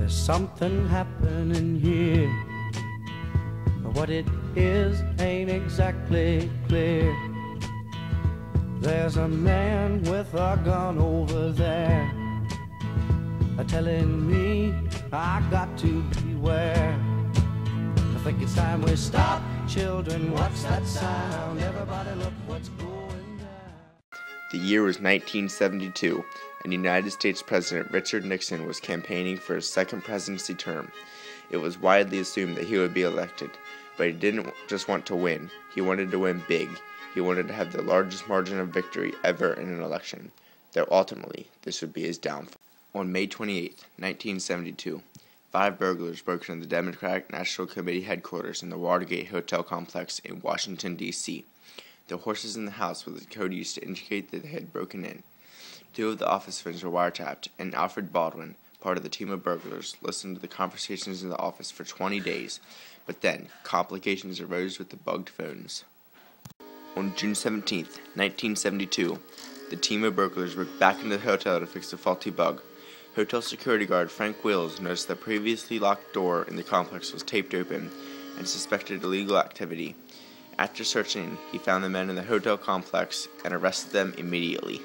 There's something happening here, but what it is ain't exactly clear. There's a man with a gun over there, telling me I got to beware. I think it's time we stop. Children, what's that sound? Everybody look what's going down. The year was 1972, and United States President Richard Nixon was campaigning for his second presidency term. It was widely assumed that he would be elected, but he didn't just want to win. He wanted to win big. He wanted to have the largest margin of victory ever in an election, though ultimately this would be his downfall. On May 28, 1972, 5 burglars broke into the Democratic National Committee headquarters in the Watergate Hotel complex in Washington, D.C. The horses in the house were the code used to indicate that they had broken in. 2 of the officers were wiretapped, and Alfred Baldwin, part of the team of burglars, listened to the conversations in the office for 20 days, but then complications arose with the bugged phones. On June 17, 1972, the team of burglars broke back into the hotel to fix the faulty bug. Hotel security guard Frank Wills noticed the previously locked door in the complex was taped open and suspected illegal activity. After searching, he found the men in the hotel complex and arrested them immediately.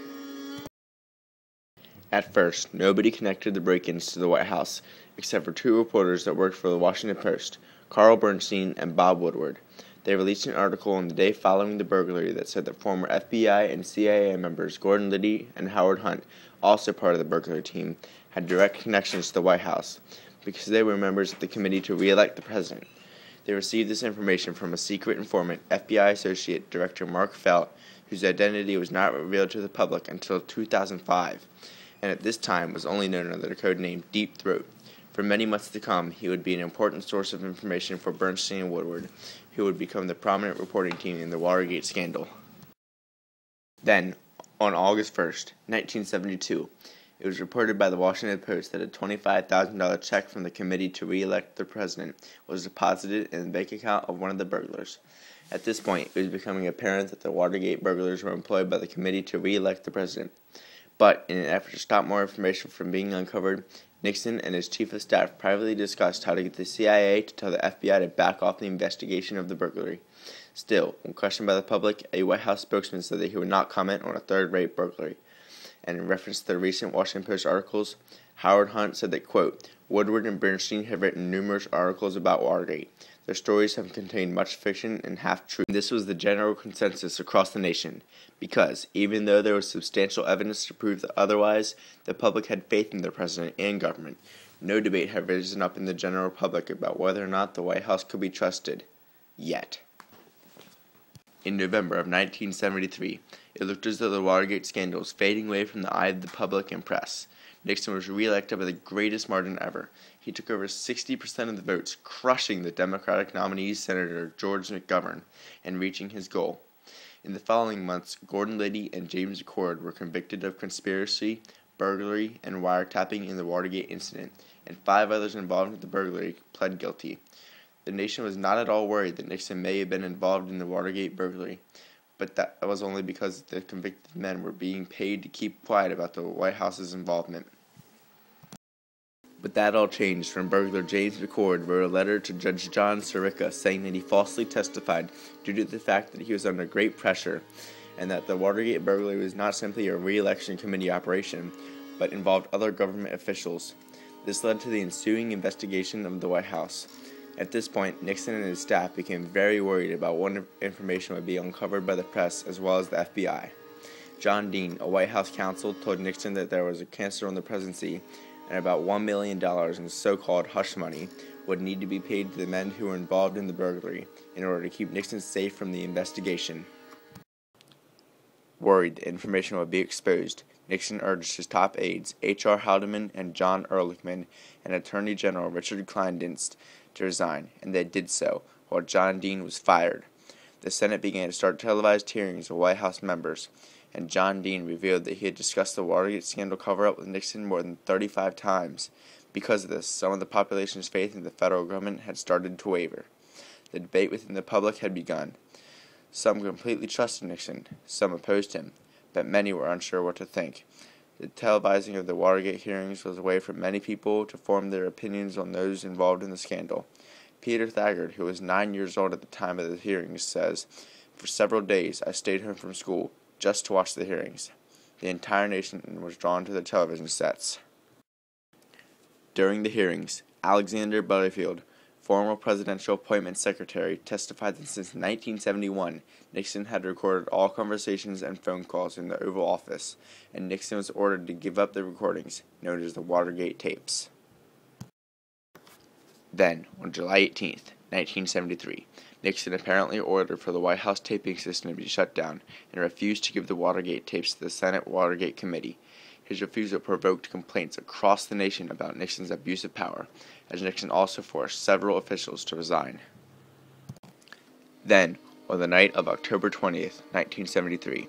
At first, nobody connected the break-ins to the White House, except for 2 reporters that worked for the Washington Post, Carl Bernstein and Bob Woodward. They released an article on the day following the burglary that said that former FBI and CIA members Gordon Liddy and Howard Hunt, also part of the burglary team, had direct connections to the White House because they were members of the committee to re-elect the president. They received this information from a secret informant, FBI Associate Director Mark Felt, whose identity was not revealed to the public until 2005, and at this time was only known under the code name Deep Throat. For many months to come, he would be an important source of information for Bernstein and Woodward, who would become the prominent reporting team in the Watergate scandal. Then, on August 1, 1972, it was reported by the Washington Post that a $25,000 check from the committee to re-elect the president was deposited in the bank account of one of the burglars. At this point, it was becoming apparent that the Watergate burglars were employed by the committee to re-elect the president. But, in an effort to stop more information from being uncovered, Nixon and his chief of staff privately discussed how to get the CIA to tell the FBI to back off the investigation of the burglary. Still, when questioned by the public, a White House spokesman said that he would not comment on a third-rate burglary. And in reference to the recent Washington Post articles, Howard Hunt said that, quote, Woodward and Bernstein have written numerous articles about Watergate. Their stories have contained much fiction and half-truth. This was the general consensus across the nation, because, even though there was substantial evidence to prove that otherwise, the public had faith in the president and government. No debate had risen up in the general public about whether or not the White House could be trusted. Yet. In November of 1973, it looked as though the Watergate scandal was fading away from the eye of the public and press. Nixon was re-elected by the greatest margin ever. He took over 60% of the votes, crushing the Democratic nominee Senator George McGovern and reaching his goal. In the following months, Gordon Liddy and James McCord were convicted of conspiracy, burglary, and wiretapping in the Watergate incident, and 5 others involved in the burglary pled guilty. The nation was not at all worried that Nixon may have been involved in the Watergate burglary, but that was only because the convicted men were being paid to keep quiet about the White House's involvement. But that all changed when burglar James McCord wrote a letter to Judge John Sirica saying that he falsely testified due to the fact that he was under great pressure and that the Watergate burglary was not simply a re-election committee operation, but involved other government officials. This led to the ensuing investigation of the White House. At this point, Nixon and his staff became very worried about what information would be uncovered by the press as well as the FBI. John Dean, a White House counsel, told Nixon that there was a cancer on the presidency and about $1 million in so-called hush money would need to be paid to the men who were involved in the burglary in order to keep Nixon safe from the investigation. Worried the information would be exposed, Nixon urged his top aides, H.R. Haldeman and John Ehrlichman, and Attorney General Richard Kleindienst to resign, and they did so, while John Dean was fired. The Senate began to start televised hearings of White House members, and John Dean revealed that he had discussed the Watergate scandal cover-up with Nixon more than 35 times. Because of this, some of the population's faith in the federal government had started to waver. The debate within the public had begun. Some completely trusted Nixon, some opposed him, but many were unsure what to think. The televising of the Watergate hearings was a way for many people to form their opinions on those involved in the scandal. Peter Thaggard, who was 9 years old at the time of the hearings, says, "For several days I stayed home from school just to watch the hearings. The entire nation was drawn to the television sets." During the hearings, Alexander Butterfield, former presidential appointments secretary, testified that since 1971, Nixon had recorded all conversations and phone calls in the Oval Office, and Nixon was ordered to give up the recordings, known as the Watergate tapes. Then, on July 18, 1973, Nixon apparently ordered for the White House taping system to be shut down and refused to give the Watergate tapes to the Senate Watergate Committee. His refusal provoked complaints across the nation about Nixon's abuse of power, as Nixon also forced several officials to resign. Then, on the night of October 20th, 1973,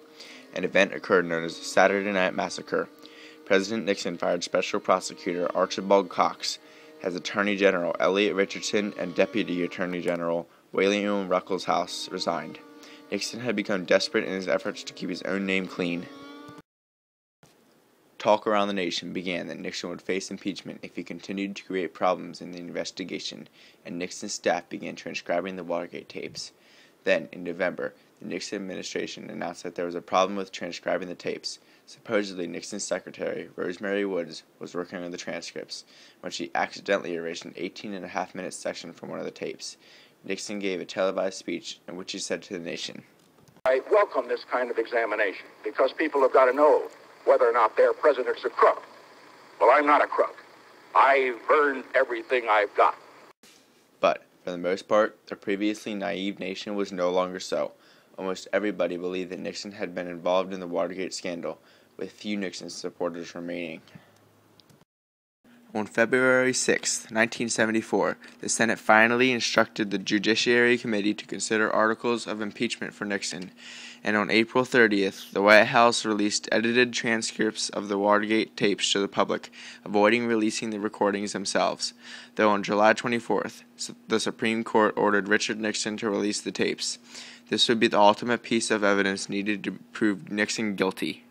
an event occurred known as the Saturday Night Massacre. President Nixon fired Special Prosecutor Archibald Cox, as Attorney General Elliot Richardson and Deputy Attorney General William Ruckelshaus resigned. Nixon had become desperate in his efforts to keep his own name clean. Talk around the nation began that Nixon would face impeachment if he continued to create problems in the investigation, and Nixon's staff began transcribing the Watergate tapes. Then, in November, the Nixon administration announced that there was a problem with transcribing the tapes. Supposedly, Nixon's secretary, Rosemary Woods, was working on the transcripts when she accidentally erased an 18.5-minute section from one of the tapes. Nixon gave a televised speech in which he said to the nation, "I welcome this kind of examination because people have got to know whether or not their president's a crook. Well, I'm not a crook. I've earned everything I've got." But, for the most part, the previously naive nation was no longer so. Almost everybody believed that Nixon had been involved in the Watergate scandal, with few Nixon supporters remaining. On February 6, 1974, the Senate finally instructed the Judiciary Committee to consider articles of impeachment for Nixon, and on April 30th, the White House released edited transcripts of the Watergate tapes to the public, avoiding releasing the recordings themselves, though on July 24th, the Supreme Court ordered Richard Nixon to release the tapes. This would be the ultimate piece of evidence needed to prove Nixon guilty.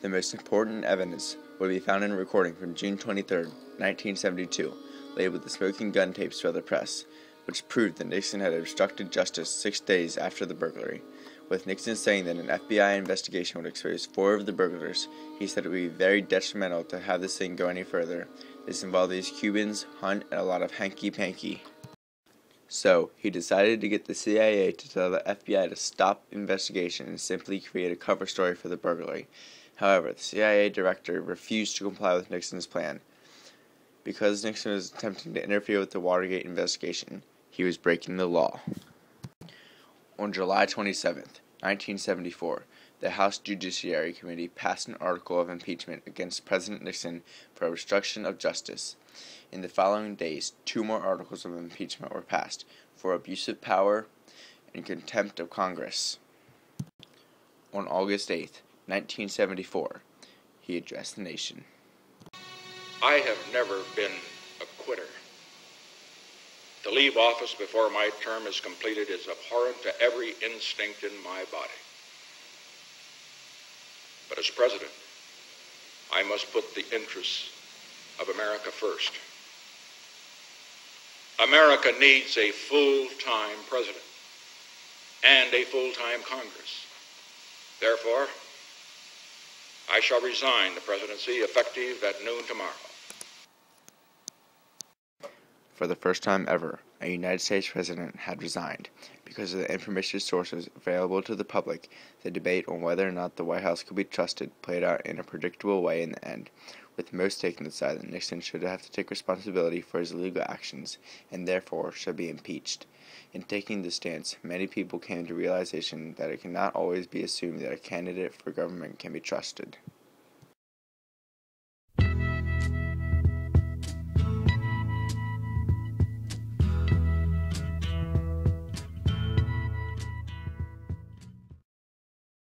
The most important evidence would be found in a recording from June 23, 1972, labeled the Smoking Gun Tapes for the Press, which proved that Nixon had obstructed justice 6 days after the burglary. With Nixon saying that an FBI investigation would expose 4 of the burglars, he said it would be very detrimental to have this thing go any further. This involved these Cubans, Hunt, and a lot of hanky-panky. So, he decided to get the CIA to tell the FBI to stop investigation and simply create a cover story for the burglary. However, the CIA director refused to comply with Nixon's plan. Because Nixon was attempting to interfere with the Watergate investigation, he was breaking the law. On July 27, 1974, the House Judiciary Committee passed an article of impeachment against President Nixon for obstruction of justice. In the following days, 2 more articles of impeachment were passed for abuse of power and contempt of Congress. On August 8, 1974, he addressed the nation. I have never been a quitter. To leave office before my term is completed is abhorrent to every instinct in my body. But as president, I must put the interests of America first. America needs a full-time president and a full-time Congress. Therefore, I shall resign the presidency effective at noon tomorrow. For the first time ever, a United States president had resigned. Because of the information sources available to the public, the debate on whether or not the White House could be trusted played out in a predictable way in the end, with most taking the side that Nixon should have to take responsibility for his illegal actions, and therefore should be impeached. In taking this stance, many people came to realization that it cannot always be assumed that a candidate for government can be trusted.